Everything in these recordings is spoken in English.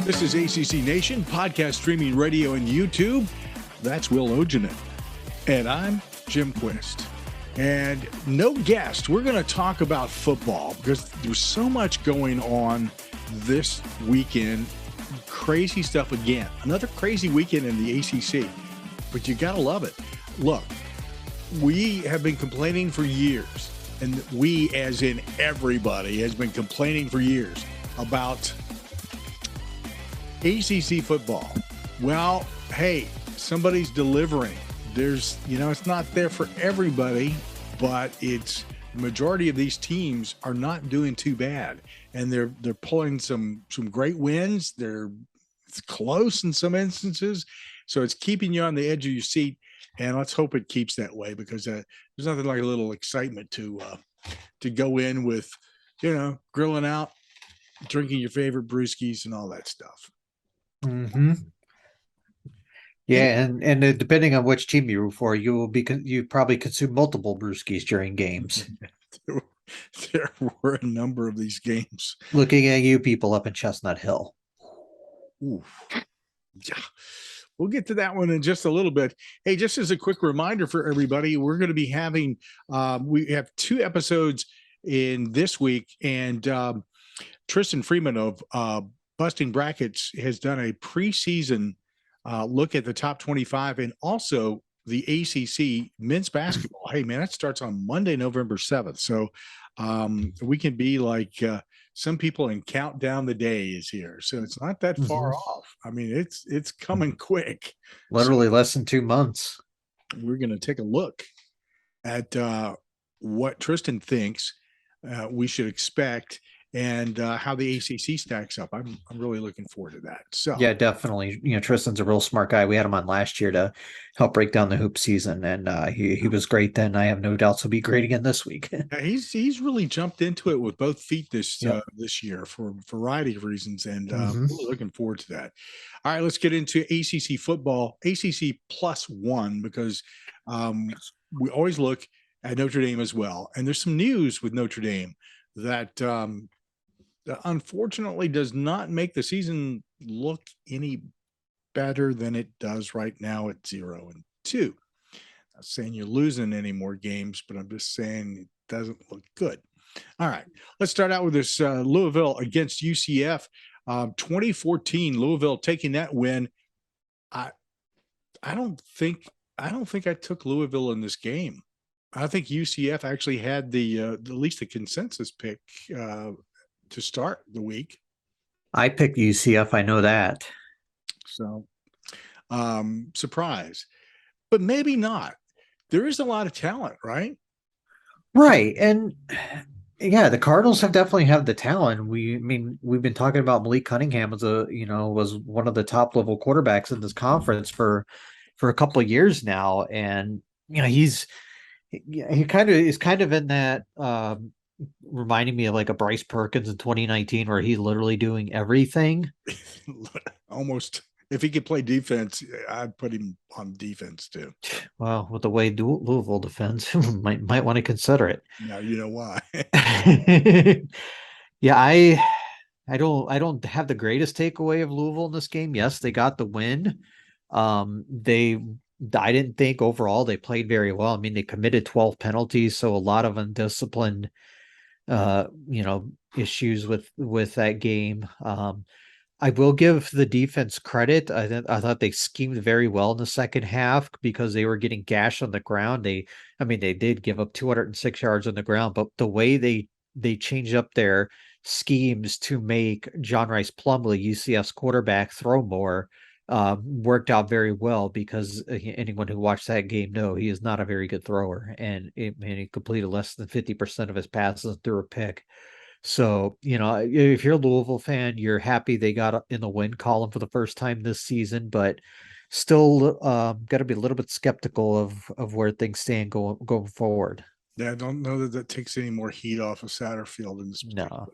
This is ACC Nation, podcast streaming radio and YouTube. That's Will Ogenin. And I'm Jim Quist. And no guest. We're going to talk about football because there's so much going on this weekend. Crazy stuff again. Another crazy weekend in the ACC. But you got to love it. Look, we have been complaining for years, and we, as in everybody, has been complaining for years about ACC football. Well, hey, somebody's delivering. There's, it's not there for everybody, but it's the majority of these teams are not doing too bad, and they're pulling some great wins. It's close in some instances, so it's keeping you on the edge of your seat. And let's hope it keeps that way because there's nothing like a little excitement to go in with, grilling out, drinking your favorite brewskis and all that stuff. Mm-hmm. Yeah, and depending on which team you root for, you probably consume multiple brewskis during games. There were a number of these games. Looking at you people up in Chestnut Hill. Ooh. Yeah. We'll get to that one in just a little bit. Hey, just as a quick reminder for everybody, we're going to be having, we have 2 episodes in this week, and Tristan Freeman of Busting Brackets has done a preseason look at the top 25 and also the ACC men's basketball. Hey, man, that starts on Monday, November 7th. So we can be like some people and count down the days here. So it's not that far off. I mean, it's coming quick. Literally less than 2 months. We're going to take a look at what Tristan thinks we should expect and how the ACC stacks up. I'm really looking forward to that. So yeah, definitely. Tristan's a real smart guy. We had him on last year to help break down the hoop season, and he was great then. I have no doubts he'll be great again this week. He's really jumped into it with both feet this year for a variety of reasons, and really looking forward to that. All right, let's get into ACC football, ACC +1, because we always look at Notre Dame as well, and there's some news with Notre Dame that unfortunately does not make the season look any better than it does right now at 0-2. Not saying you're losing any more games, but I'm just saying it doesn't look good. All right, let's start out with this Louisville against UCF. 2014, Louisville taking that win. I don't think I took Louisville in this game. I think UCF actually had the at least the consensus pick to start the week. I picked UCF. I know that. So, surprise, but maybe not. There is a lot of talent, right? Right. And yeah, the Cardinals definitely have the talent. We've been talking about Malik Cunningham as was one of the top level quarterbacks in this conference for a couple of years now. And, he kind of in that, reminding me of like a Bryce Perkins in 2019, where he's literally doing everything. Almost. If he could play defense, I'd put him on defense too. Well, with the way Louisville defends, might want to consider it. Now you know why. Yeah, I don't have the greatest takeaway of Louisville in this game. Yes, they got the win. I didn't think overall they played very well. I mean, they committed 12 penalties, so a lot of undisciplined issues with that game. I will give the defense credit. I thought they schemed very well in the second half because they were getting gashed on the ground. They did give up 206 yards on the ground, but the way they changed up their schemes to make John Rice Plumlee, UCF's quarterback, throw more worked out very well, because anyone who watched that game know he is not a very good thrower, and he completed less than 50% of his passes through a pick. So, if you're a Louisville fan, you're happy they got in the win column for the first time this season, but still got to be a little bit skeptical of where things stand going forward. Yeah, I don't know that takes any more heat off of Satterfield in this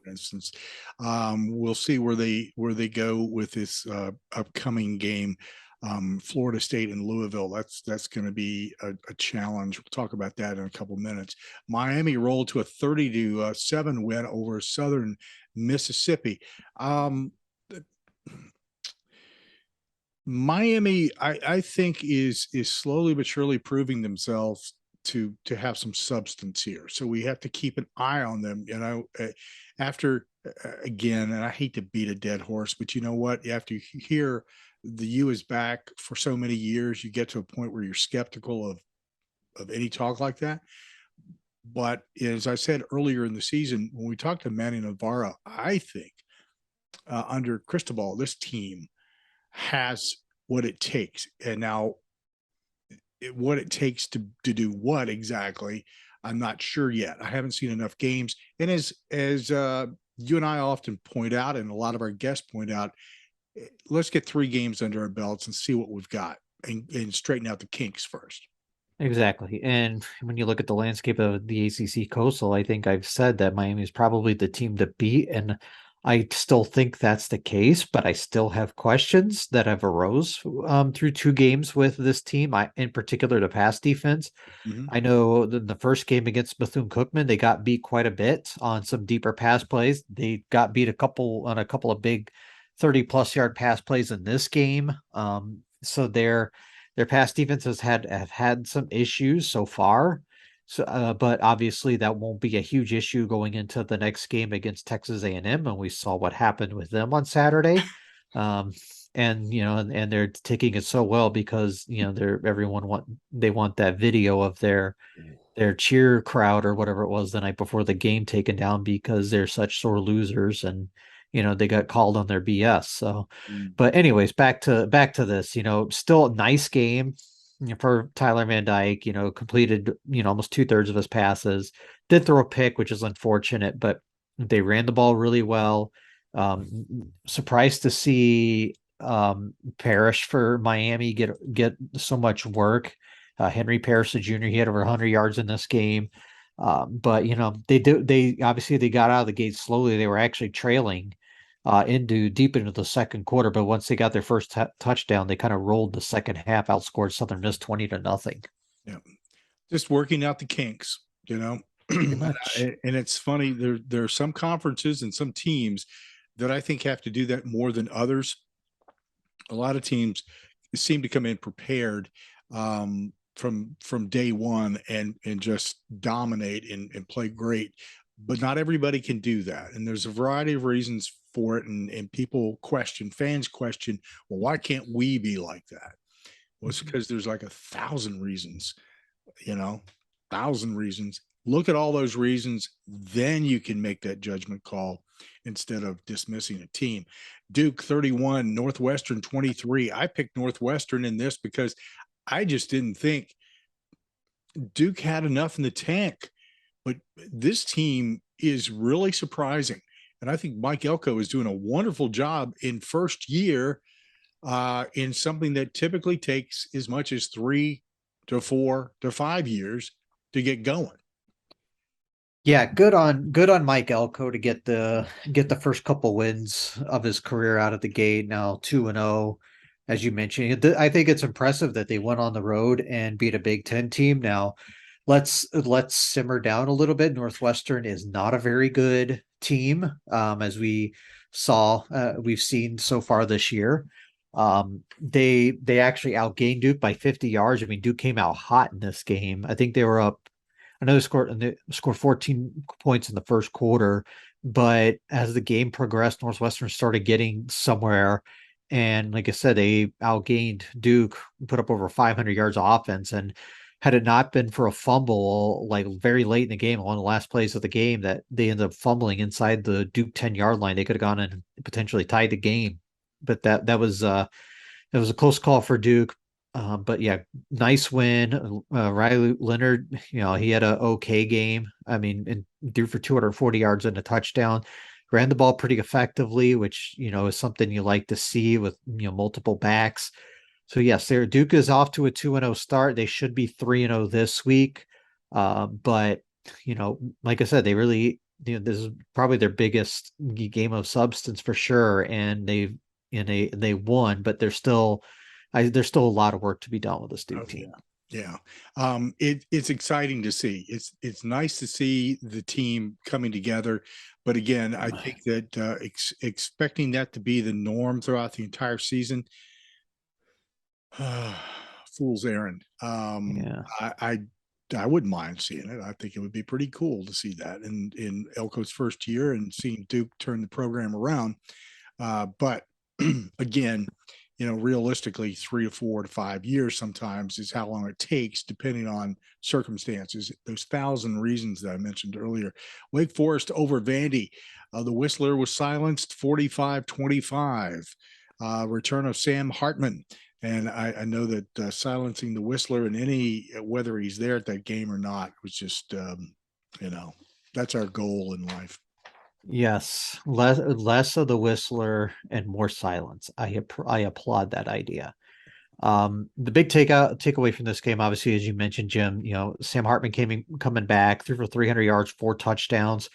instance. We'll see where they go with this upcoming game. Florida State and Louisville. That's going to be a challenge. We'll talk about that in a couple minutes. Miami rolled to a 30-7 win over Southern Mississippi. Miami, I think is slowly but surely proving themselves to have some substance here. So we have to keep an eye on them. After again, and I hate to beat a dead horse, but you know what? After you hear the U is back for so many years, you get to a point where you're skeptical of any talk like that. But as I said earlier in the season, when we talked to Manny Navarro, I think under Cristobal, this team has what it takes. And now, what it takes to do what exactly, I'm not sure yet. I haven't seen enough games. And as you and I often point out, and a lot of our guests point out, let's get 3 games under our belts and see what we've got, and straighten out the kinks first. Exactly. And when you look at the landscape of the ACC Coastal, I think I've said that Miami is probably the team to beat. And I still think that's the case, but I still have questions that have arose through 2 games with this team. In particular, the pass defense. Mm-hmm. I know the first game against Bethune-Cookman, they got beat quite a bit on some deeper pass plays. They got beat on a couple of big 30-plus yard pass plays in this game. So their pass defense have had some issues so far. So, but obviously that won't be a huge issue going into the next game against Texas A&M, and we saw what happened with them on Saturday. Um, and and they're taking it so well because they want that video of their cheer crowd or whatever it was the night before the game taken down because they're such sore losers, and they got called on their BS. So, but anyways, back to this. Still a nice game for Tyler Van Dyke. Completed almost 2/3 of his passes. Did throw a pick, which is unfortunate, but they ran the ball really well. Surprised to see Parrish for Miami get so much work. Henry Parrish, the junior, he had over 100 yards in this game. But they obviously they got out of the gate slowly. They were actually trailing into deep into the second quarter, but once they got their first touchdown, they kind of rolled the second half, outscored Southern Miss 20-0. Yeah, just working out the kinks, you know. Pretty much. And it's funny, there are some conferences and some teams that I think have to do that more than others. A lot of teams seem to come in prepared from day one and just dominate and play great, but not everybody can do that, and there's a variety of reasons for it. And fans question, well, why can't we be like that? Well, it's because there's like 1,000 reasons, you know, 1,000 reasons. Look at all those reasons, then you can make that judgment call instead of dismissing a team. Duke 31, Northwestern 23. I picked Northwestern in this because I just didn't think Duke had enough in the tank. But this team is really surprising. And I think Mike Elko is doing a wonderful job in first year in something that typically takes as much as 3 to 4 to 5 years to get going. Yeah, good on Mike Elko to get the first couple wins of his career out of the gate. Now 2-0, as you mentioned. I think it's impressive that they went on the road and beat a Big Ten team. Now let's simmer down a little bit. Northwestern is not a very good team, as we've seen so far this year. They actually outgained Duke by 50 yards. I mean, Duke came out hot in this game. I think they were up. I know they scored 14 points in the first quarter, but as the game progressed, Northwestern started getting somewhere. And like I said, they outgained Duke, put up over 500 yards of offense. And had it not been for a fumble, like very late in the game, one of the last plays of the game, that they ended up fumbling inside the Duke 10-yard line, they could have gone and potentially tied the game. But that was a close call for Duke. But yeah, nice win. Riley Leonard, he had a okay game. I mean, and threw for 240 yards and a touchdown. Ran the ball pretty effectively, which is something you like to see with multiple backs. So yes, Duke is off to a 2-0 start. They should be 3-0 this week. But like I said, they really this is probably their biggest game of substance for sure, and they won, but there's still a lot of work to be done with this Duke team. Yeah. It's exciting to see. It's nice to see the team coming together. But again, I think that expecting that to be the norm throughout the entire season, Fool's errand. Yeah. I wouldn't mind seeing it. I think it would be pretty cool to see that in Elko's first year and seeing Duke turn the program around. But again, realistically, 3 to 4 to 5 years sometimes is how long it takes, depending on circumstances. Those thousand reasons that I mentioned earlier. Wake Forest over Vandy. The Whistler was silenced 45-25. Return of Sam Hartman. And I know that silencing the Whistler and whether he's there at that game or not was just, that's our goal in life. Yes, less of the Whistler and more silence. I applaud that idea. The big takeaway from this game, obviously, as you mentioned, Jim, Sam Hartman coming back, threw for 300 yards, 4 touchdowns.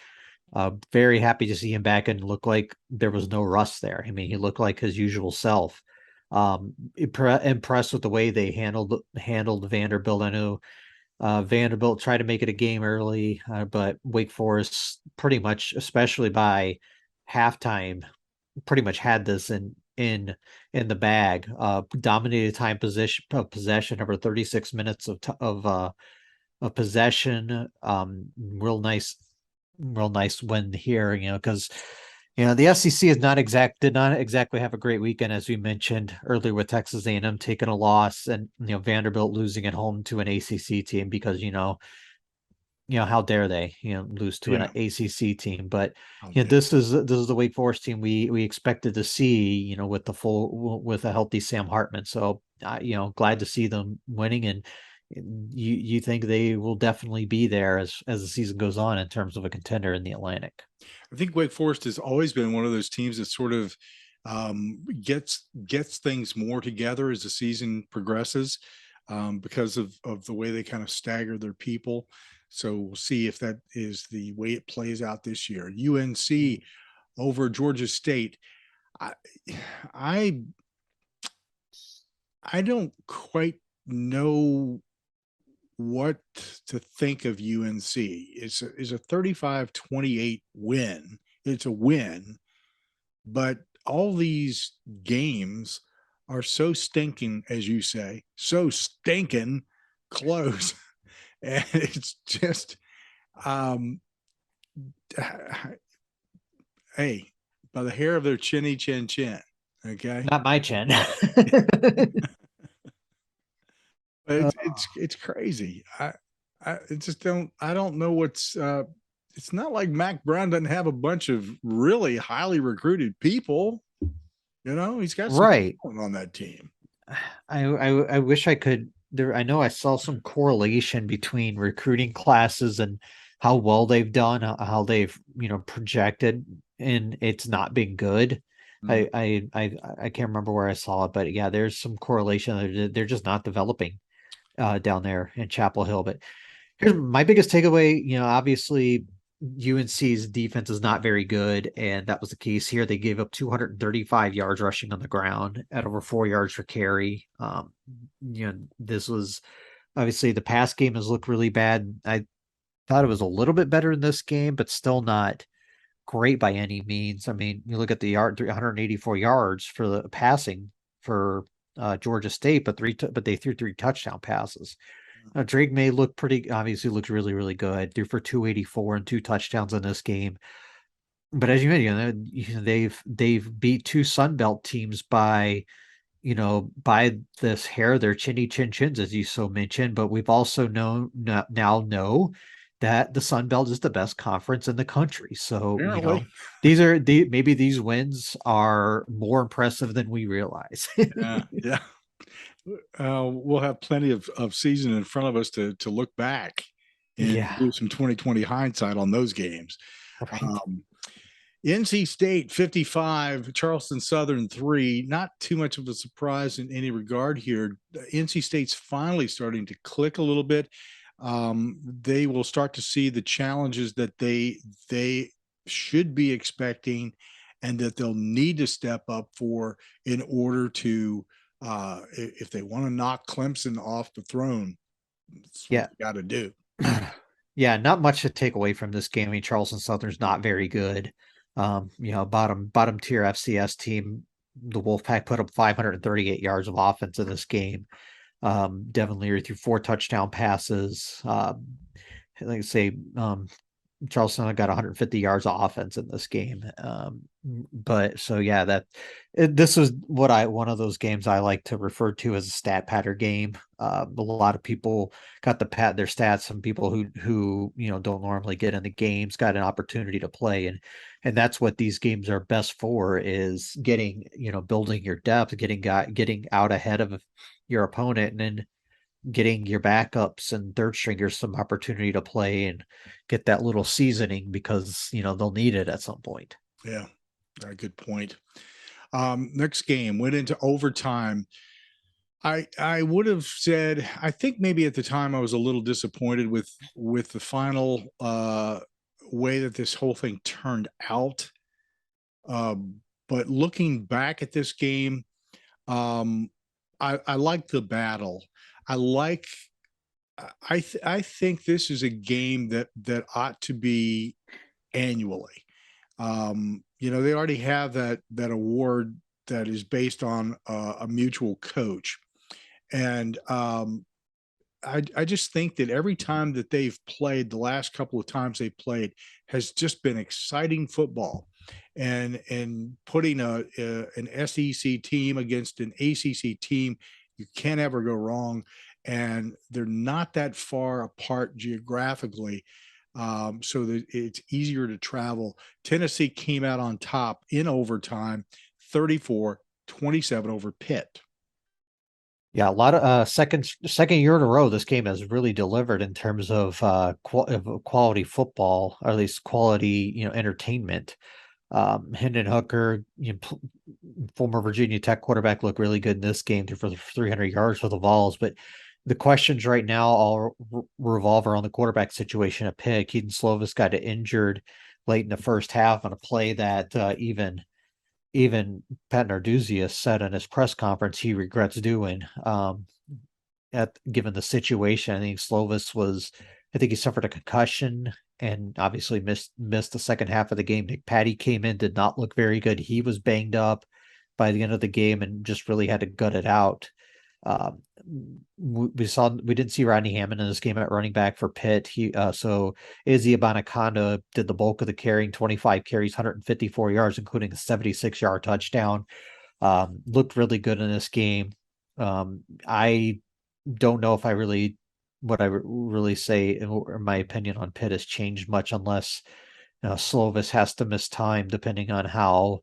Very happy to see him back and look like there was no rust there. I mean, he looked like his usual self. Impressed with the way they handled Vanderbilt. I know Vanderbilt tried to make it a game early, but Wake Forest pretty much, especially by halftime, pretty much had this in the bag. Dominated time possession over 36 minutes of possession. Real nice win here. Because the SEC did not exactly have a great weekend, as we mentioned earlier, with Texas A&M taking a loss and Vanderbilt losing at home to an ACC team because how dare they lose to an ACC team. But this is the Wake Forest team we expected to see with a healthy Sam Hartman. So glad to see them winning, and you think they will definitely be there as the season goes on in terms of a contender in the Atlantic. I think Wake Forest has always been one of those teams that sort of gets things more together as the season progresses because of the way they kind of stagger their people. So we'll see if that is the way it plays out this year. UNC over Georgia State. I don't quite know what to think of UNC. It's a 35-28 win. It's a win, but all these games are so stinking, as you say, so stinking close. And it's just, hey, by the hair of their chinny chin chin. Okay. Not my chin. It's crazy. I don't know what's it's not like Mac Brown doesn't have a bunch of really highly recruited people. He's got some right on that team. I wish I could I know I saw some correlation between recruiting classes and how well they've done, how they've projected, and it's not been good. I can't remember where I saw it, but yeah, there's some correlation. They're just not developing down there in Chapel Hill. But here's my biggest takeaway. Obviously UNC's defense is not very good, and that was the case here. They gave up 235 yards rushing on the ground at over 4 yards per carry. This was obviously the pass game has looked really bad. I thought it was a little bit better in this game, but still not great by any means. I mean, you look at the 184 yards for the passing for Georgia State, but they threw 3 touchdown passes. Drake May obviously looked really, really good. Threw for 284 and 2 touchdowns in this game. But as you mentioned, they've beat 2 Sun Belt teams by this hair, their chinny chin chins, as you so mentioned. But we've also now know that the Sun Belt is the best conference in the country. So maybe these wins are more impressive than we realize. Yeah. We'll have plenty of season in front of us to look back and do some 2020 hindsight on those games. Right. NC State 55, Charleston Southern 3. Not too much of a surprise in any regard here. NC State's finally starting to click a little bit. They will start to see the challenges that they should be expecting and that they'll need to step up for in order to if they want to knock Clemson off the throne. That's what you got to do. Yeah, not much to take away from this game. I mean, Charleston Southern's not very good. Bottom tier FCS team. the Wolfpack put up 538 yards of offense in this game. Devin Leary threw 4 touchdown passes. Like I say, Charleston got 150 yards of offense in this game. But so yeah, this was one of those games I like to refer to as a stat patter game. A lot of people got to pad their stats. Some people who don't normally get in the games got an opportunity to play, and that's what these games are best for, is getting building your depth, getting out ahead of your opponent, and then getting your backups and third stringers some opportunity to play and get that little seasoning, because they'll need it at some point. Yeah, very good point. Next game went into overtime. I would have said, I think maybe at the time I was a little disappointed with the final way that this whole thing turned out. But looking back at this game, I like the battle. I like. I think this is a game that ought to be annually. They already have that award that is based on a mutual coach, and I just think that every time that they've played, the last couple of times they played, has just been exciting football, and putting an SEC team against an ACC team, you can't ever go wrong, and they're not that far apart geographically, so that it's easier to travel. Tennessee came out on top in overtime, 34-27 over Pitt. Yeah, a lot of second year in a row this game has really delivered in terms of quality football, or at least quality entertainment. Hendon Hooker, former Virginia Tech quarterback, looked really good in this game, threw for 300 yards for the Vols. But the questions right now all revolve around the quarterback situation at Pitt. Keaton Slovis got injured late in the first half on a play that even Pat Narduzzi said in his press conference he regrets doing. Given the situation, I think he suffered a concussion and obviously missed the second half of the game. Nick Patty came in, did not look very good. He was banged up by the end of the game and just really had to gut it out. We didn't see Rodney Hammond in this game at running back for Pitt. So Izzy Abanikanda did the bulk of the carrying, 25 carries, 154 yards, including a 76-yard touchdown. Looked really good in this game. I don't know if what I really say, or my opinion on Pitt has changed much, unless Slovis has to miss time, depending on how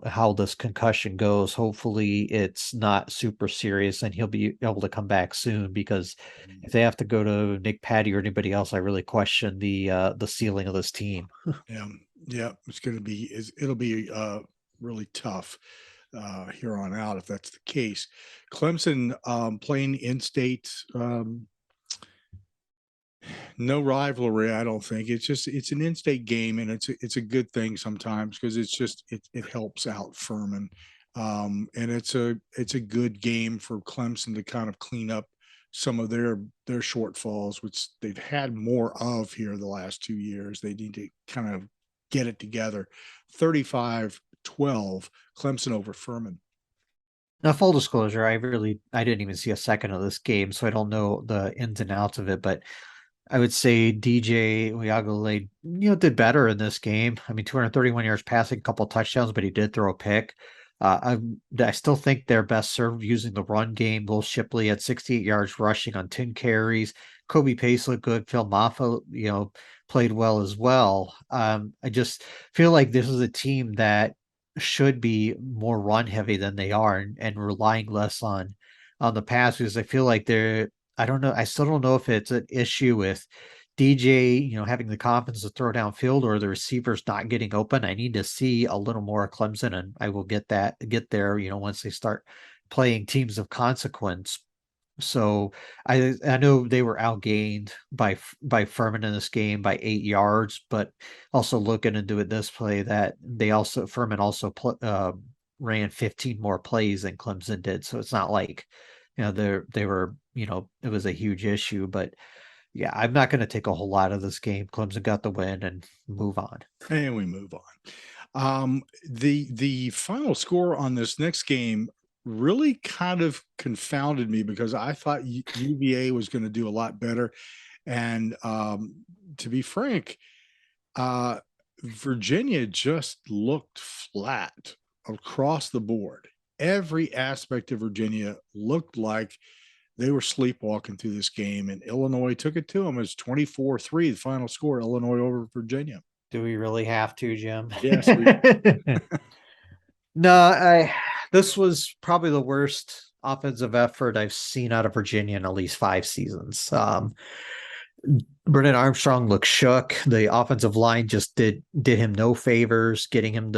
how this concussion goes. Hopefully it's not super serious and he'll be able to come back soon, because if they have to go to Nick Patty or anybody else, I really question the ceiling of this team. Yeah, it'll be really tough here on out if that's the case. Clemson playing in-state, no rivalry. I don't think it's an in-state game, and it's a good thing sometimes, because it helps out Furman, and it's a good game for Clemson to kind of clean up some of their shortfalls, which they've had more of here the last 2 years. They need to kind of get it together. 35-12, Clemson over Furman. Now, full disclosure, I didn't even see a second of this game, so I don't know the ins and outs of it, but I would say DJ Uiagalelei, did better in this game. I mean, 231 yards passing, a couple of touchdowns, but he did throw a pick. I still think they're best served using the run game. Will Shipley had 68 yards rushing on 10 carries. Kobe Pace looked good. Phil Maffa, played well as well. I just feel like this is a team that should be more run heavy than they are, and relying less on the pass, because I feel like I don't know. I still don't know if it's an issue with DJ, having the confidence to throw downfield, or the receivers not getting open. I need to see a little more of Clemson, and I will get there, once they start playing teams of consequence. So I know they were outgained by Furman in this game by 8 yards, but also looking into it this play, that Furman also ran 15 more plays than Clemson did. So it's not like they were it was a huge issue. But yeah, I'm not going to take a whole lot of this game. Clemson got the win and move on. And we move on. The final score on this next game really kind of confounded me because I thought UVA was going to do a lot better. And to be frank, uh, Virginia just looked flat across the board. Every aspect of Virginia looked like they were sleepwalking through this game, and Illinois took it to them. It was 24-3, the final score, Illinois over Virginia. Do we really have to, Jim? Yes. No, this was probably the worst offensive effort I've seen out of Virginia in at least 5 seasons. Brennan Armstrong looked shook. The offensive line just did him no favors, getting him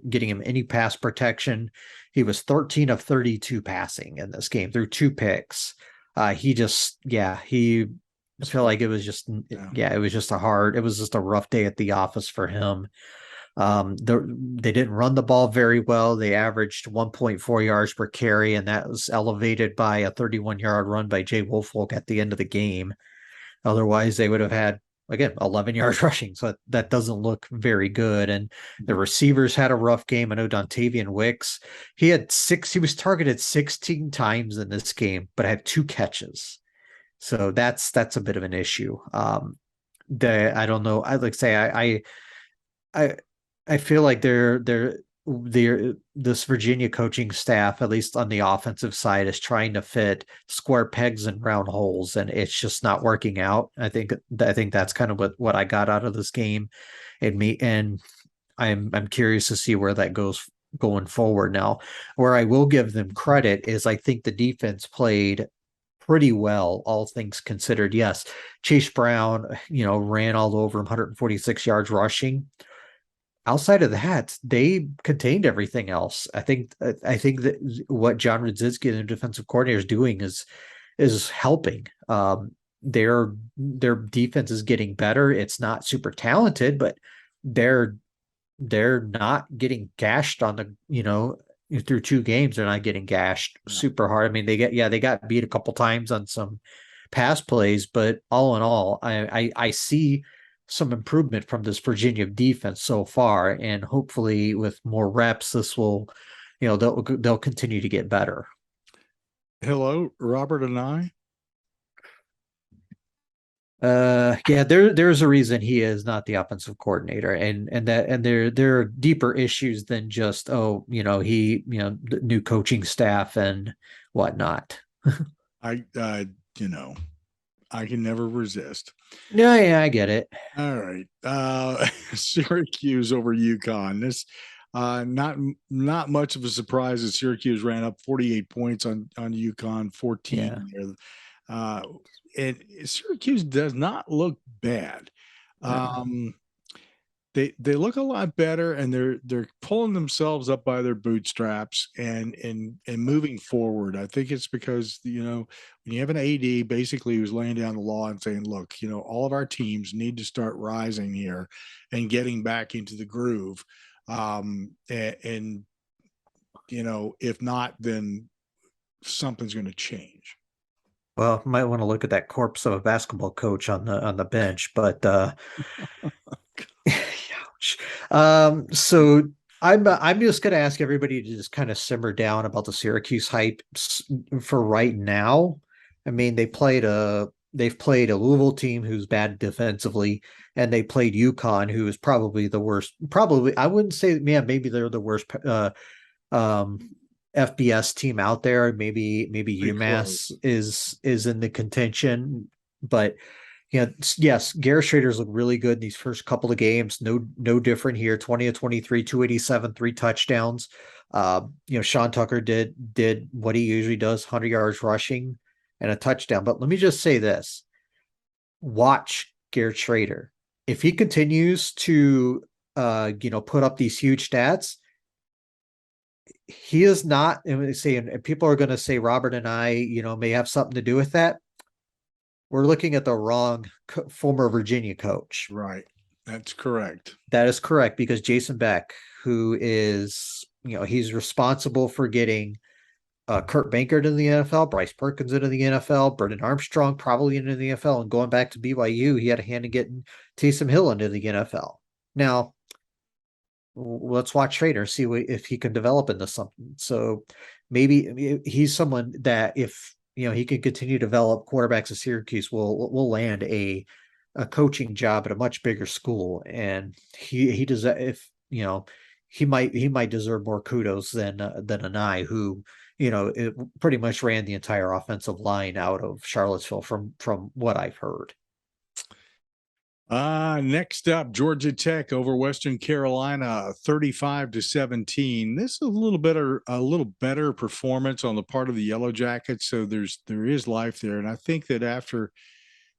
getting him any pass protection. He was 13 of 32 passing in this game through 2 picks. I feel like it was just it was just a rough day at the office for him. They didn't run the ball very well. They averaged 1.4 yards per carry, and that was elevated by a 31-yard run by Jay Woolfolk at the end of the game. Otherwise, they would have had, again, 11 yards rushing. So that doesn't look very good. And the receivers had a rough game. I know Dontavian Wicks, he was targeted 16 times in this game, but had 2 catches. So that's a bit of an issue. I don't know. I feel like this Virginia coaching staff, at least on the offensive side, is trying to fit square pegs in round holes, and it's just not working out. I think that's kind of what I got out of this game, and I'm curious to see where that goes going forward. Now, where I will give them credit is I think the defense played pretty well, all things considered. Yes, Chase Brown, ran all over him, 146 yards rushing. Outside of that, they contained everything else. I think that what John Rudzinski, the defensive coordinator, is doing is helping. Their defense is getting better. It's not super talented, but they're not getting gashed on through 2 games. They're not getting gashed super hard. I mean, they got beat a couple times on some pass plays, but all in all, I see some improvement from this Virginia defense so far, and hopefully with more reps, this will, they'll continue to get better. Hello, Robert and I. There's a reason he is not the offensive coordinator, and there are deeper issues than just the new coaching staff and whatnot. I can never resist. Yeah, I get it. All right. Syracuse over UConn. This not much of a surprise that Syracuse ran up 48 points on UConn, 14. Yeah. And Syracuse does not look bad. They look a lot better, and they're pulling themselves up by their bootstraps and moving forward. I think it's because when you have an AD basically who's laying down the law and saying, look, all of our teams need to start rising here and getting back into the groove. If not, then something's going to change. Well, might want to look at that corpse of a basketball coach on the bench, but so I'm just going to ask everybody to just kind of simmer down about the Syracuse hype for right now. I mean, they've played a Louisville team who's bad defensively, and they played UConn, who is probably the worst. Probably, I wouldn't say, maybe they're the worst FBS team out there. Maybe UMass is in the contention, but yes, Garrett Schrader's looked really good in these first couple of games. No different here. 20 of 23, 287, 3 touchdowns. Sean Tucker did what he usually does, 100 yards rushing and a touchdown. But let me just say this: watch Garrett Schrader. If he continues to put up these huge stats, he is not. And people are going to say Robert and I, may have something to do with that. We're looking at the wrong former Virginia coach. Right. That's correct. That is correct, because Jason Beck, who is, he's responsible for getting Kurt Bankert in the NFL, Bryce Perkins into the NFL, Brennan Armstrong probably into the NFL, and going back to BYU, he had a hand in getting Taysom Hill into the NFL. Now, let's watch Trainer, see if he can develop into something. So maybe he's someone that if he can continue to develop, quarterbacks at Syracuse will land a coaching job at a much bigger school, and he does that. If he might deserve more kudos than Anai, who it pretty much ran the entire offensive line out of Charlottesville from what I've heard. Next up, Georgia Tech over Western Carolina, 35-17. This is a little better performance on the part of the Yellow Jackets. So there is life there. And I think that after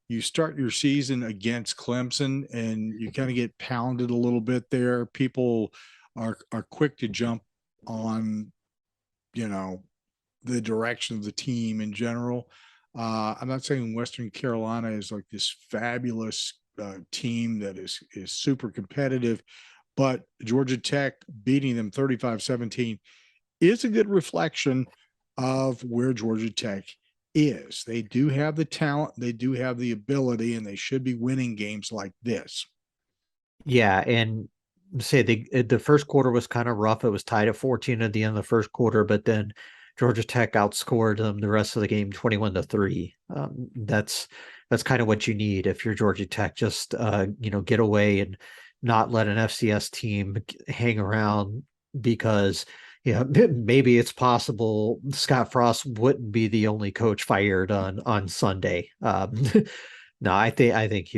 you start your season against Clemson and you kind of get pounded a little bit there, people are quick to jump on, the direction of the team in general. I'm not saying Western Carolina is like this fabulous team that is super competitive, but Georgia Tech beating them 35-17 is a good reflection of where Georgia Tech is. They do have the talent, they do have the ability, and they should be winning games like this. Yeah, and say the first quarter was kind of rough. It was tied at 14 at the end of the first quarter, but then Georgia Tech outscored them the rest of the game 21-3. That's kind of what you need if you're Georgia Tech. Just get away and not let an FCS team hang around, because maybe it's possible Scott Frost wouldn't be the only coach fired on Sunday. No, I think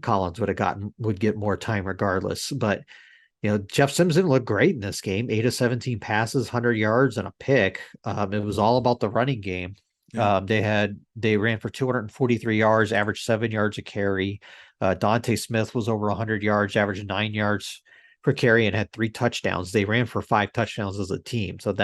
Collins would get more time regardless. But Jeff Simpson looked great in this game. 8 of 17 passes, 100 yards, and a pick. It was all about the running game. Yeah. They ran for 243 yards, averaged 7 yards a carry. Dante Smith was over 100 yards, averaged 9 yards per carry, and had 3 touchdowns. They ran for 5 touchdowns as a team. So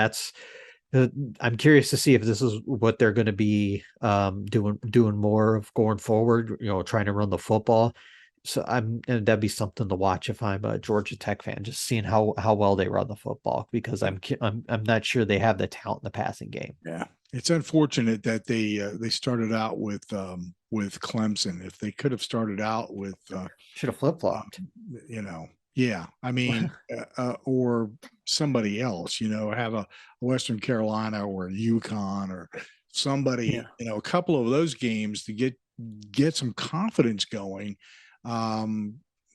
I'm curious to see if this is what they're going to be doing more of going forward. Trying to run the football. So that'd be something to watch if I'm a Georgia Tech fan, just seeing how well they run the football, because I'm not sure they have the talent in the passing game. Yeah, it's unfortunate that they started out with Clemson. If they could have started out with should have flip-flopped. Yeah, I mean, or somebody else, have a Western Carolina or UConn or somebody, a couple of those games to get some confidence going.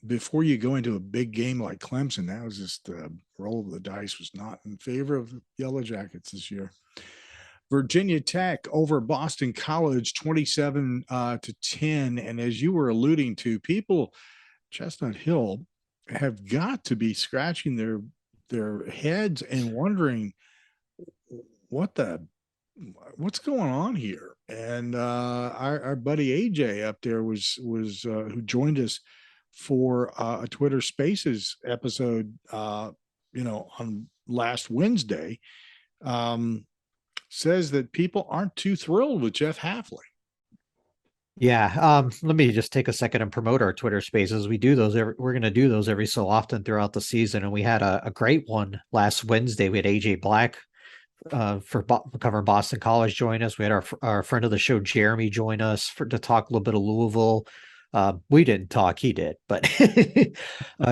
Before you go into a big game like Clemson. That was just the roll of the dice was not in favor of the Yellow Jackets this year. Virginia Tech over Boston College, 27-10. And as you were alluding to, people, Chestnut Hill, have got to be scratching their heads and wondering what's going on here. And our buddy AJ up there was who joined us for a Twitter Spaces episode, on last Wednesday, says that people aren't too thrilled with Jeff Hafley. Yeah. Let me just take a second and promote our Twitter Spaces. We do those we're going to do those every so often throughout the season. And we had a great one last Wednesday. We had AJ Black for covering Boston College join us. We had our friend of the show, Jeremy, join us to talk a little bit of Louisville. We didn't talk, he did, but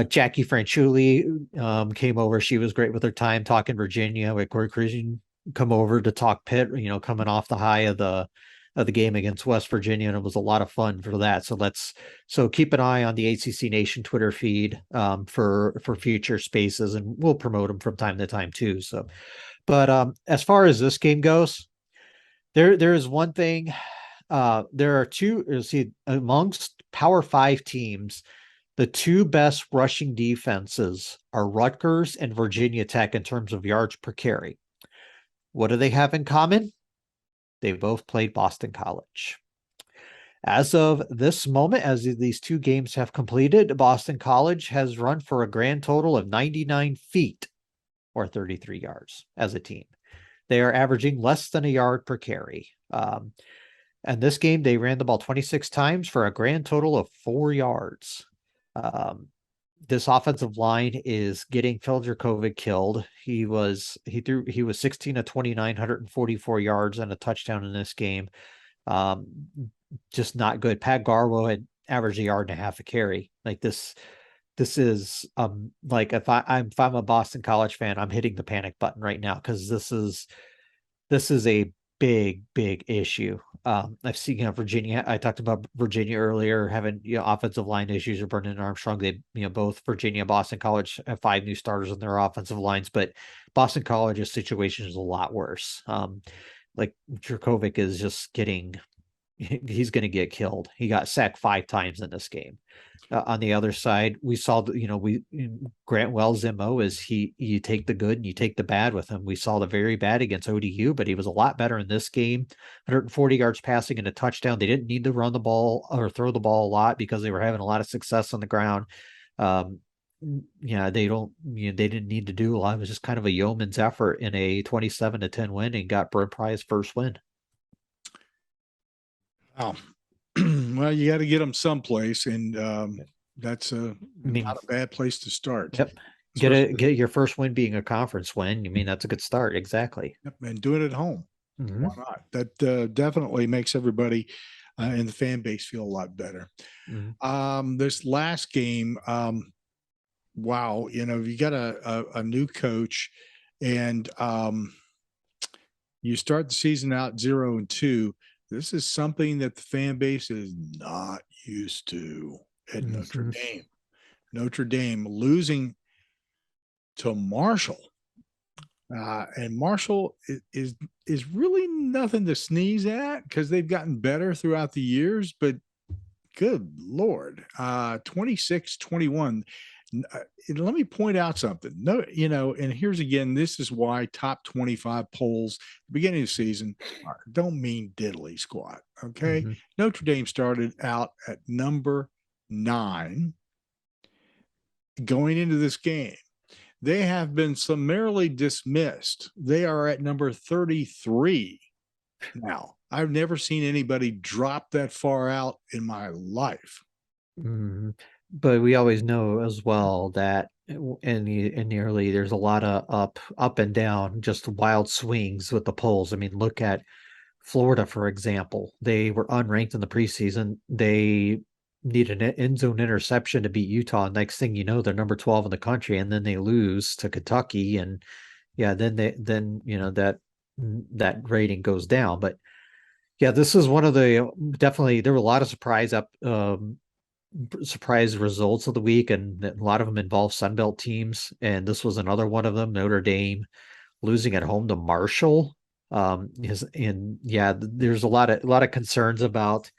Jackie Franchuli came over. She was great with her time talking Virginia. We had Corey Christian come over to talk Pitt, coming off the high of the game against West Virginia, and it was a lot of fun for that. So keep an eye on the ACC Nation Twitter feed for future spaces, and we'll promote them from time to time too. So, but as far as this game goes, there is one thing. There are two. See, amongst Power 5 teams, the two best rushing defenses are Rutgers and Virginia Tech in terms of yards per carry. What do they have in common? They both played Boston College. As of this moment, as these two games have completed, Boston College has run for a grand total of 99 feet or 33 yards as a team. They are averaging less than a yard per carry. And this game, they ran the ball 26 times for a grand total of 4 yards. This offensive line is getting Phil Dracovic killed. He was 16 of 29, 144 yards and a touchdown in this game. Just not good. Pat Garwo had averaged a yard and a half a carry. Like this this is like if I'm a Boston College fan, I'm hitting the panic button right now because this is a big issue. I've seen, Virginia. I talked about Virginia earlier having, offensive line issues or Brennan Armstrong. They, both Virginia and Boston College have 5 new starters on their offensive lines, but Boston College's situation is a lot worse. Like Dracovic is just getting, he's going to get killed. He got sacked 5 times in this game. On the other side, we saw that, Grant Wells' MO is you take the good and you take the bad with him. We saw the very bad against ODU, but he was a lot better in this game. 140 yards passing and a touchdown. They didn't need to run the ball or throw the ball a lot because they were having a lot of success on the ground. They didn't need to do a lot. It was just kind of a yeoman's effort in a 27-10 win, and got Brent Pry's first win. Oh, well, you got to get them someplace, and that's not a bad place to start. Yep. Get your first win being a conference win. That's a good start. Exactly. Yep, and do it at home. Mm-hmm. Why not? That definitely makes everybody in the fan base feel a lot better. Mm-hmm. This last game, wow, you got a new coach, and you start the season out 0-2. This is something that the fan base is not used to at Notre Dame. Notre Dame losing to Marshall. And Marshall is really nothing to sneeze at because they've gotten better throughout the years, but good Lord, 26-21. Let me point out something. No, and here's again, this is why top 25 polls at the beginning of the season don't mean diddly squat. Okay. Mm-hmm. Notre Dame started out at number 9 going into this game. They have been summarily dismissed. They are at number 33 now. I've never seen anybody drop that far out in my life. Mm-hmm. But we always know as well that in the early, there's a lot of up and down, just wild swings with the polls. Look at Florida, for example. They were unranked in the preseason. They need an end zone interception to beat Utah. Next thing you know, they're number 12 in the country, and then they lose to Kentucky, and then that rating goes down. But yeah, this is one of the, definitely there were a lot of surprise results of the week, and a lot of them involve Sunbelt teams, and this was another one of them. Notre Dame losing at home to Marshall. There's a lot of concerns about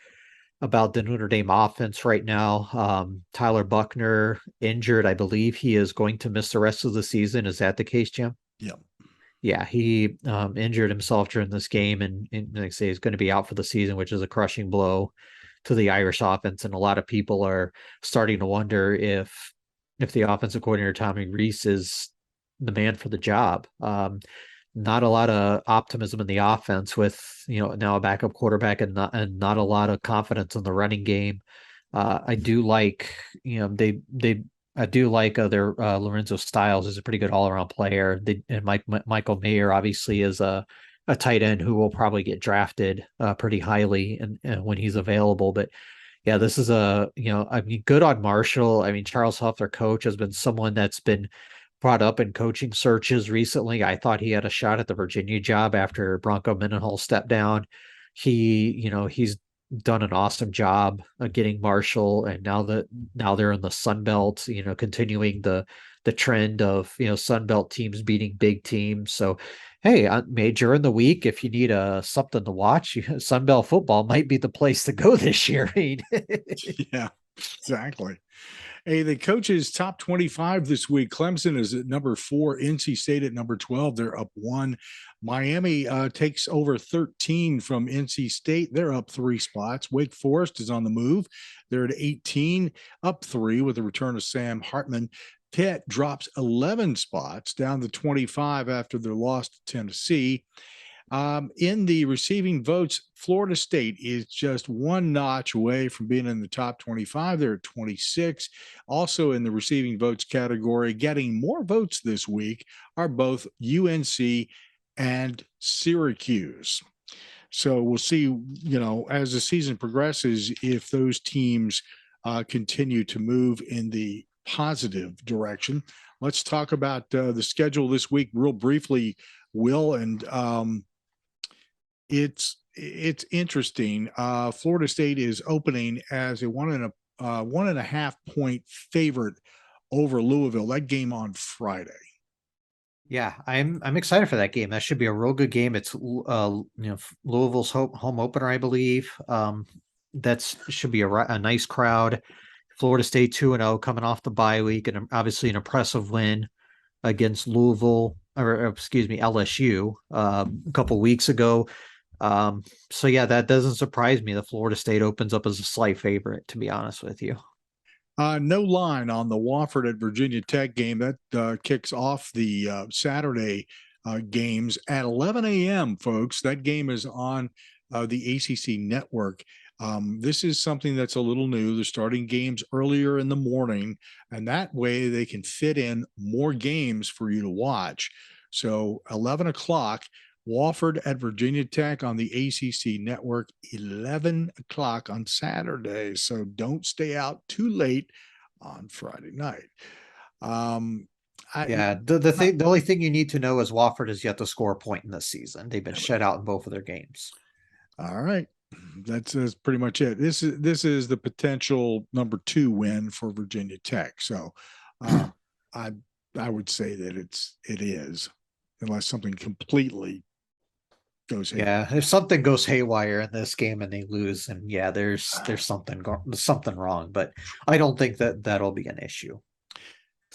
the Notre Dame offense right now. Tyler Buckner injured. I believe he is going to miss the rest of the season. Is that the case, Jim? Yeah. Yeah, he injured himself during this game, and like I say, he's going to be out for the season, which is a crushing blow to the Irish offense. And a lot of people are starting to wonder if the offensive coordinator Tommy Rees is the man for the job. Not a lot of optimism in the offense with, now a backup quarterback, and not a lot of confidence in the running game. I do like, I do like their Lorenzo Styles is a pretty good all-around player. And Michael Mayer obviously is a tight end who will probably get drafted pretty highly and when he's available. But yeah, this is good on Marshall. Charles Huff, their coach, has been someone that's been brought up in coaching searches recently. I thought he had a shot at the Virginia job after Bronco Mendenhall stepped down. He's done an awesome job of getting Marshall, and now they're in the Sun Belt, continuing the trend of, Sun Belt teams beating big teams. So hey, during the week, if you need something to watch, Sun Belt football might be the place to go this year. Yeah, exactly. Hey, the coaches top 25 this week. Clemson is at number 4, NC State at number 12. They're up 1. Miami takes over 13 from NC State. They're up 3 spots. Wake Forest is on the move. They're at 18, up 3 with the return of Sam Hartman. Pitt drops 11 spots down to 25 after their loss to Tennessee. In the receiving votes, Florida State is just 1 notch away from being in the top 25. They're at 26. Also in the receiving votes category, getting more votes this week are both UNC and Syracuse. So we'll see, as the season progresses, if those teams continue to move in the positive direction. Let's talk about the schedule this week real briefly, Will, and it's interesting. Florida State is opening as a 1.5 point favorite over Louisville. That game on Friday. Yeah, I'm excited for that game. That should be a real good game. It's Louisville's home opener, I believe. That should be a nice crowd. Florida State 2-0 coming off the bye week, and obviously an impressive win against Louisville, or excuse me, LSU a couple weeks ago. So yeah, that doesn't surprise me. The Florida State opens up as a slight favorite, to be honest with you. No line on the Wofford at Virginia Tech game. That kicks off the Saturday games at 11 a.m., folks. That game is on the ACC network. This is something that's a little new. They're starting games earlier in the morning, and that way they can fit in more games for you to watch. So 11 o'clock, Wofford at Virginia Tech on the ACC network, 11 o'clock on Saturday. So don't stay out too late on Friday night. The only thing you need to know is Wofford has yet to score a point in this season. They've been shut out in both of their games. All right. That's pretty much it. This is the potential number 2 win for Virginia Tech. So I would say that it is, unless something completely goes haywire. Yeah, if something goes haywire in this game and they lose, and there's something wrong, but I don't think that'll be an issue.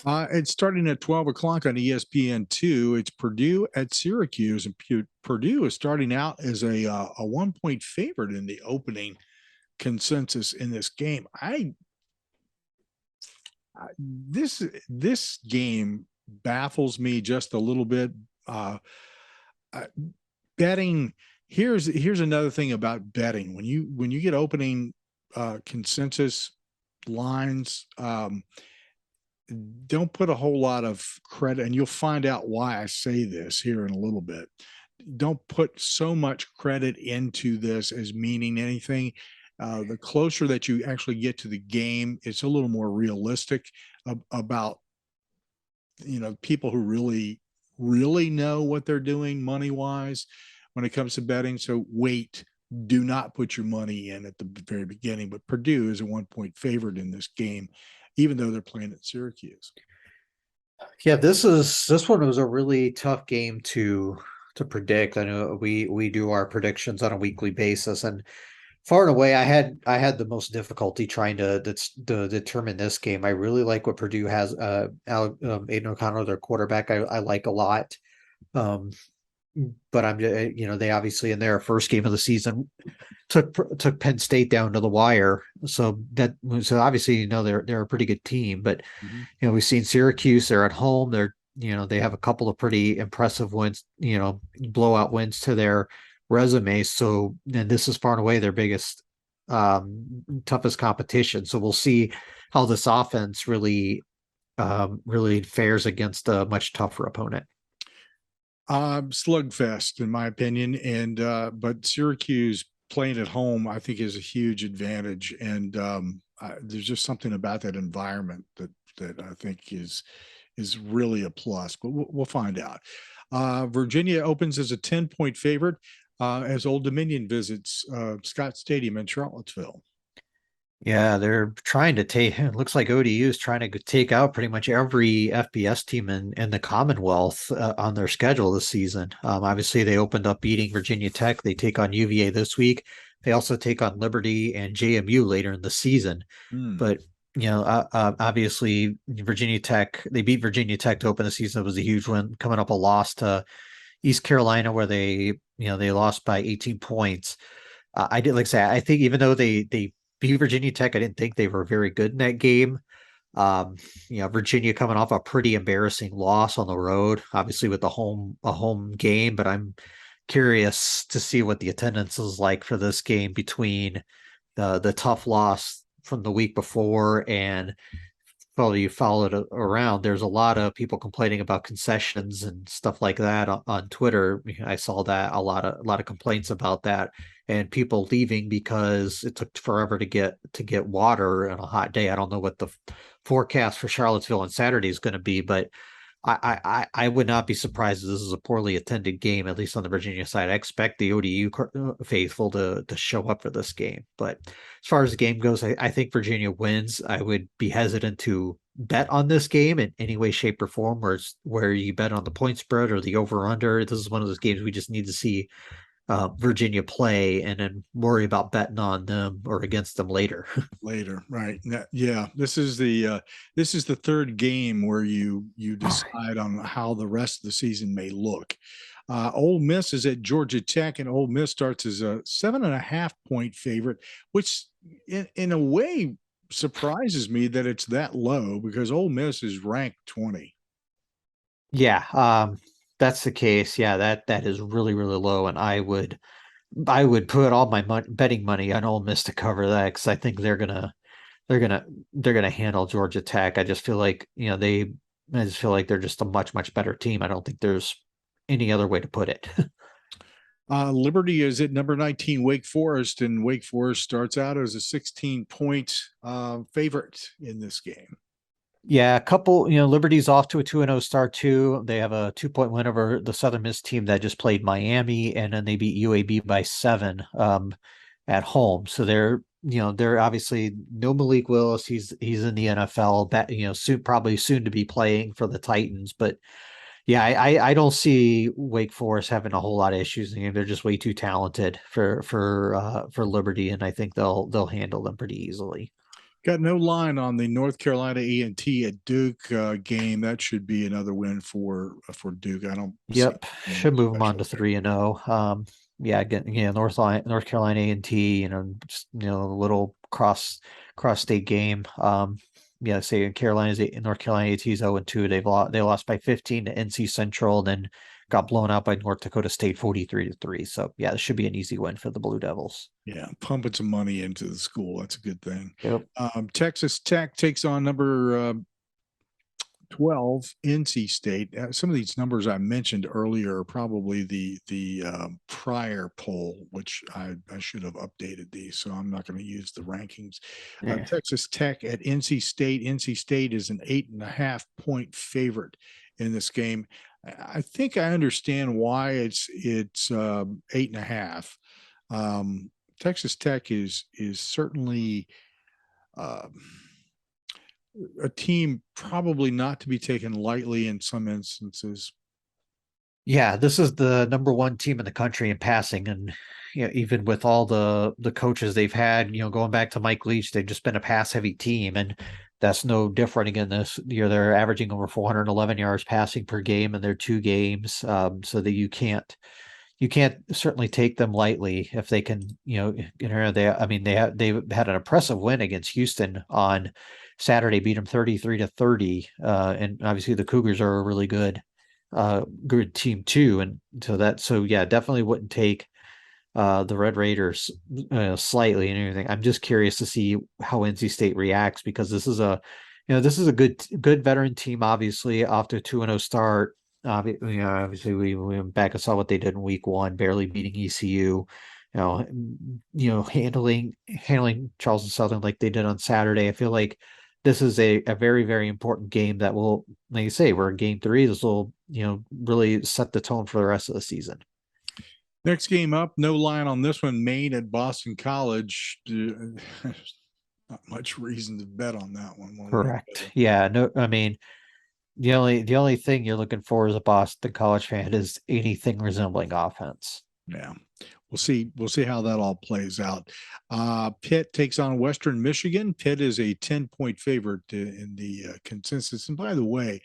It's starting at 12 o'clock on ESPN2. It's Purdue at Syracuse, and Purdue is starting out as a 1-point favorite in the opening consensus in this game. This game baffles me just a little bit. Betting, here's another thing about betting. When you get opening consensus lines, don't put a whole lot of credit, and you'll find out why I say this here in a little bit. Don't put so much credit into this as meaning anything. The closer that you actually get to the game, it's a little more realistic about people who really know what they're doing money wise when it comes to betting. So do not put your money in at the very beginning. But Purdue is a 1-point favorite in this game, even though they're playing at Syracuse. Yeah, this one was a really tough game to predict. I know we do our predictions on a weekly basis, and far and away, I had the most difficulty trying to determine this game. I really like what Purdue has. Aiden O'Connell, their quarterback, I like a lot. But they obviously in their first game of the season took Penn State down to the wire. So obviously they're a pretty good team. But we've seen Syracuse. They're at home. They have a couple of pretty impressive wins. Blowout wins to their resume. So, and this is far and away their biggest, toughest competition. So we'll see how this offense really fares against a much tougher opponent. Slugfest, in my opinion, and but Syracuse playing at home, I think, is a huge advantage, and there's just something about that environment that I think is really a plus. But we'll find out. Virginia opens as a 10-point favorite as Old Dominion visits Scott Stadium in Charlottesville. Yeah, they're trying to take. It looks like ODU is trying to take out pretty much every FBS team in the Commonwealth on their schedule this season. Obviously, they opened up beating Virginia Tech. They take on UVA this week. They also take on Liberty and JMU later in the season. But obviously, Virginia Tech. They beat Virginia Tech to open the season. It was a huge win. Coming up a loss to East Carolina, where they lost by 18 points. I did, like I say, I think even though they beat Virginia Tech, I didn't think they were very good in that game. Virginia coming off a pretty embarrassing loss on the road, obviously with a home game, but I'm curious to see what the attendance is like for this game between the tough loss from the week before and you followed around, there's a lot of people complaining about concessions and stuff like that on Twitter. I saw that a lot of complaints about that, and people leaving because it took forever to get water on a hot day. I don't know what the forecast for Charlottesville on Saturday is going to be, but I would not be surprised if this is a poorly attended game, at least on the Virginia side. I expect the ODU faithful to show up for this game. But as far as the game goes, I think Virginia wins. I would be hesitant to bet on this game in any way, shape, or form, where you bet on the point spread or the over under. This is one of those games we just need to see Virginia play and then worry about betting on them or against them later. Later, right? Yeah, this is the third game where you decide on how the rest of the season may look. Ole Miss is at Georgia Tech, and Ole Miss starts as a 7.5-point favorite, which in a way surprises me that it's that low because Ole Miss is ranked 20. Yeah, that's the case. Yeah, that is really, really low, and I would put all my betting money on Ole Miss to cover that because I think they're gonna handle Georgia Tech. I just feel like I just feel like they're just a much, much better team. I don't think there's any other way to put it. Liberty is at number 19, Wake Forest, and Wake Forest starts out as a 16-point favorite in this game. Yeah, a couple, Liberty's off to a 2-0 start too. They have a 2-point win over the Southern Miss team that just played Miami, and then they beat UAB by 7 at home. So they're obviously no Malik Willis. He's in the NFL, probably soon to be playing for the Titans. But yeah, I don't see Wake Forest having a whole lot of issues in the game. They're just way too talented for Liberty, and I think they'll handle them pretty easily. Got no line on the North Carolina A&T at Duke game. That should be another win for Duke. I don't. Yep, should move them on to 3-0. Yeah, again, North Carolina A&T, just a little cross state game. Yeah, say North Carolina A&T is 0-2. They lost by 15 to NC Central, and then got blown out by North Dakota State 43-3. So yeah, this should be an easy win for the Blue Devils. Yeah, pumping some money into the school. That's a good thing. Yep. Texas Tech takes on number 12, NC State. Some of these numbers I mentioned earlier are probably the prior poll, which I should have updated these, so I'm not going to use the rankings. Yeah. Texas Tech at NC State. NC State is an 8.5-point favorite in this game. I think I understand why it's 8.5. Texas Tech is certainly a team probably not to be taken lightly in some instances. Yeah, this is the number one team in the country in passing, and even with all the coaches they've had, going back to Mike Leach, they've just been a pass heavy team, and that's no different again this year. They're averaging over 411 yards passing per game in their 2 games, so that you can't certainly take them lightly if they can. They've had an impressive win against Houston on Saturday, beat them 33-30, and obviously the Cougars are a really good team too, and so yeah, definitely wouldn't take the Red Raiders slightly and everything. I'm just curious to see how NC State reacts, because this is a good veteran team, obviously off to a 2-0 start. Obviously we went back and saw what they did in week 1, barely beating ECU, handling Charleston Southern like they did on Saturday. I feel like this is a very, very important game that will, like you say, we're in game 3. This will, really set the tone for the rest of the season. Next game up, no line on this one. Maine at Boston College. Not much reason to bet on that one. Correct. Yeah. No, I mean, the only thing you're looking for as a Boston College fan is anything resembling offense. Yeah. We'll see how that all plays out. Pitt takes on Western Michigan. Pitt is a 10-point favorite in the consensus. And by the way,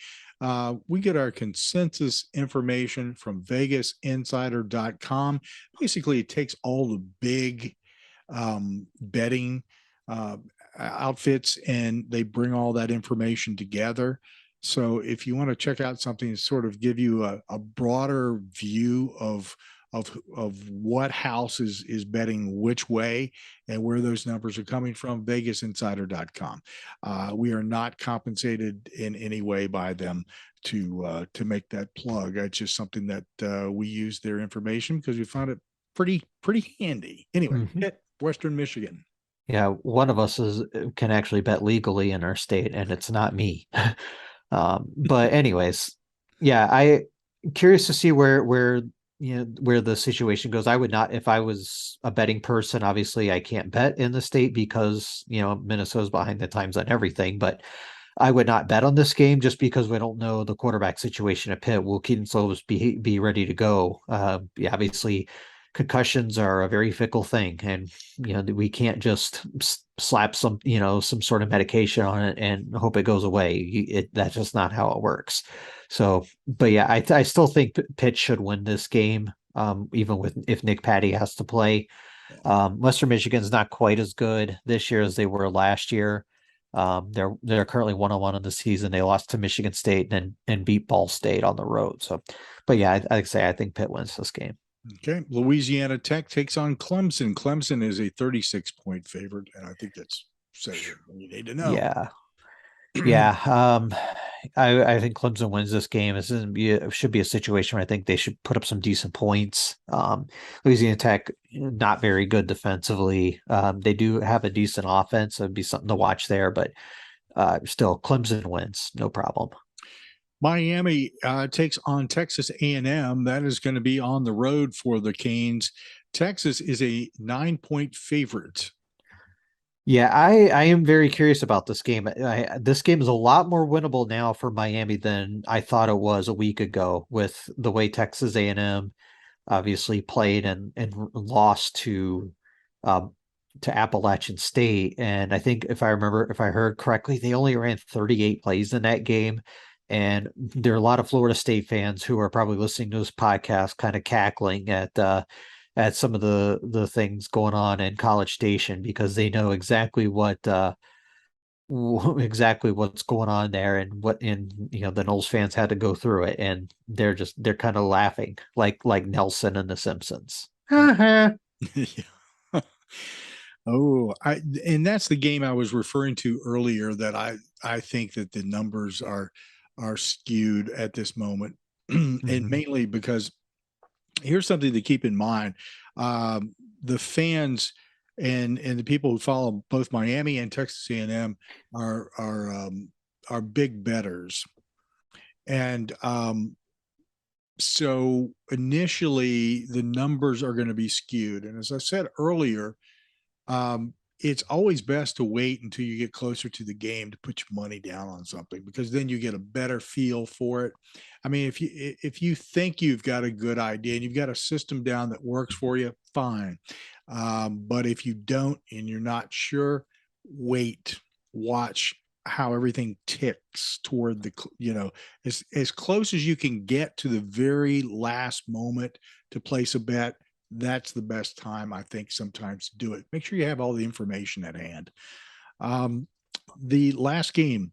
we get our consensus information from VegasInsider.com. Basically, it takes all the big betting outfits and they bring all that information together. So if you want to check out something to sort of give you a broader view of of what house is betting which way and where those numbers are coming from. VegasInsider.com. We are not compensated in any way by them to make that plug. It's just something that we use their information because we found it pretty handy. Anyway, Western Michigan. Yeah, one of us can actually bet legally in our state, and it's not me. But anyways, yeah, I curious to see where where the situation goes. I would not, if I was a betting person, obviously I can't bet in the state because Minnesota's behind the times on everything, but I would not bet on this game just because we don't know the quarterback situation at Pitt. Will Keaton Slovis be ready to go? Yeah, obviously concussions are a very fickle thing, and we can't just slap some sort of medication on it and hope it goes away. That's just not how it works. So, but yeah, I still think Pitt should win this game, even with if Nick Patty has to play. Western Michigan's not quite as good this year as they were last year. They're currently 1-1 in the season. They lost to Michigan State and beat Ball State on the road. So, but yeah, I'd say I think Pitt wins this game. Okay. Louisiana Tech takes on Clemson. Clemson is a 36-point favorite, and I think that's says you need to know. Yeah. Yeah. I think Clemson wins this game. This should be a situation where I think they should put up some decent points. Louisiana Tech, not very good defensively. They do have a decent offense. So it'd be something to watch there, but still Clemson wins. No problem. Miami takes on Texas A&M. That is going to be on the road for the Canes. Texas is a 9-point favorite. Yeah, I am very curious about this game. This game is a lot more winnable now for Miami than I thought it was a week ago, with the way Texas A&M obviously played and lost to Appalachian State. And I think if I heard correctly, they only ran 38 plays in that game. And there are a lot of Florida State fans who are probably listening to this podcast kind of cackling at some of the things going on in College Station because they know exactly exactly what's going on there and the Knowles fans had to go through it, and they're kind of laughing like Nelson and the Simpsons. And that's the game I was referring to earlier, that I think that the numbers are skewed at this moment. And mainly because here's something to keep in mind. The fans and the people who follow both Miami and Texas A&M are big bettors. And so initially the numbers are going to be skewed. And as I said earlier, it's always best to wait until you get closer to the game to put your money down on something, because then you get a better feel for it. I mean, if you think you've got a good idea and you've got a system down that works for you, fine. But if you don't and you're not sure, wait, watch how everything ticks toward as close as you can get to the very last moment to place a bet. That's the best time, I think, sometimes to do it. Make sure you have all the information at hand. The last game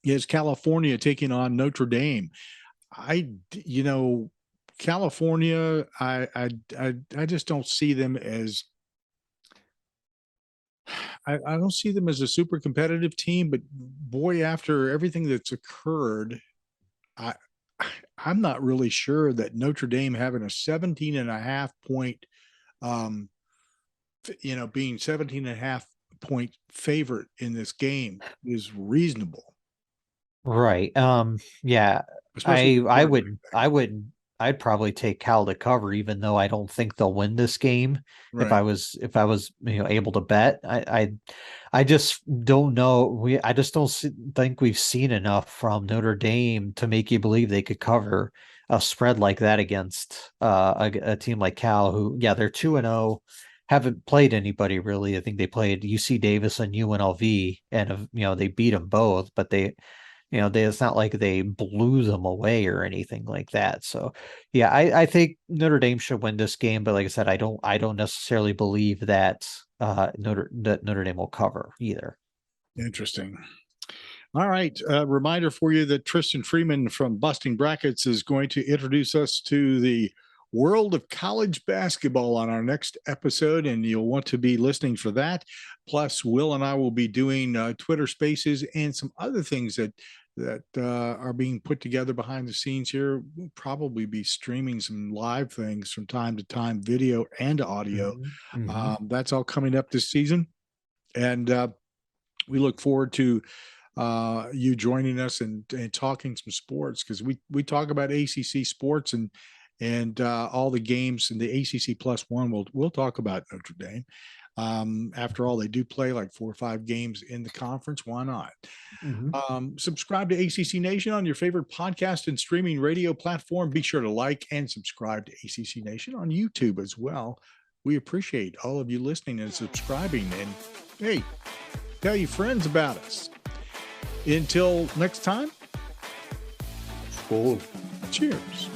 is California taking on Notre Dame. California, I just don't see them as I don't see them as a super competitive team, but boy, after everything that's occurred, I'm not really sure that Notre Dame having a 17.5 point, being 17.5 point favorite in this game is reasonable. Right. Yeah. I'd probably take Cal to cover, even though I don't think they'll win this game. Right. If I was able to bet, I just don't know. I just don't think we've seen enough from Notre Dame to make you believe they could cover a spread like that against a team like Cal, who, yeah, they're 2-0, haven't played anybody really. I think they played UC Davis and UNLV, and they beat them both, but it's not like they blew them away or anything like that. So, yeah, I think Notre Dame should win this game. But like I said, I don't necessarily believe that Notre Dame will cover either. Interesting. All right. Reminder for you that Tristan Freeman from Busting Brackets is going to introduce us to the world of college basketball on our next episode, and you'll want to be listening for that. Plus, Will and I will be doing Twitter Spaces and some other things that are being put together behind the scenes here. We'll probably be streaming some live things from time to time, video and audio. That's all coming up this season. And we look forward to you joining us and talking some sports, because we talk about ACC sports and all the games in the ACC +1. We'll talk about Notre Dame. After all, they do play like 4 or 5 games in the conference. Why not? Subscribe to ACC Nation on your favorite podcast and streaming radio platform. Be sure to like and subscribe to ACC Nation on YouTube as well. We appreciate all of you listening and subscribing. And hey, tell your friends about us. Until next time, School. Cheers.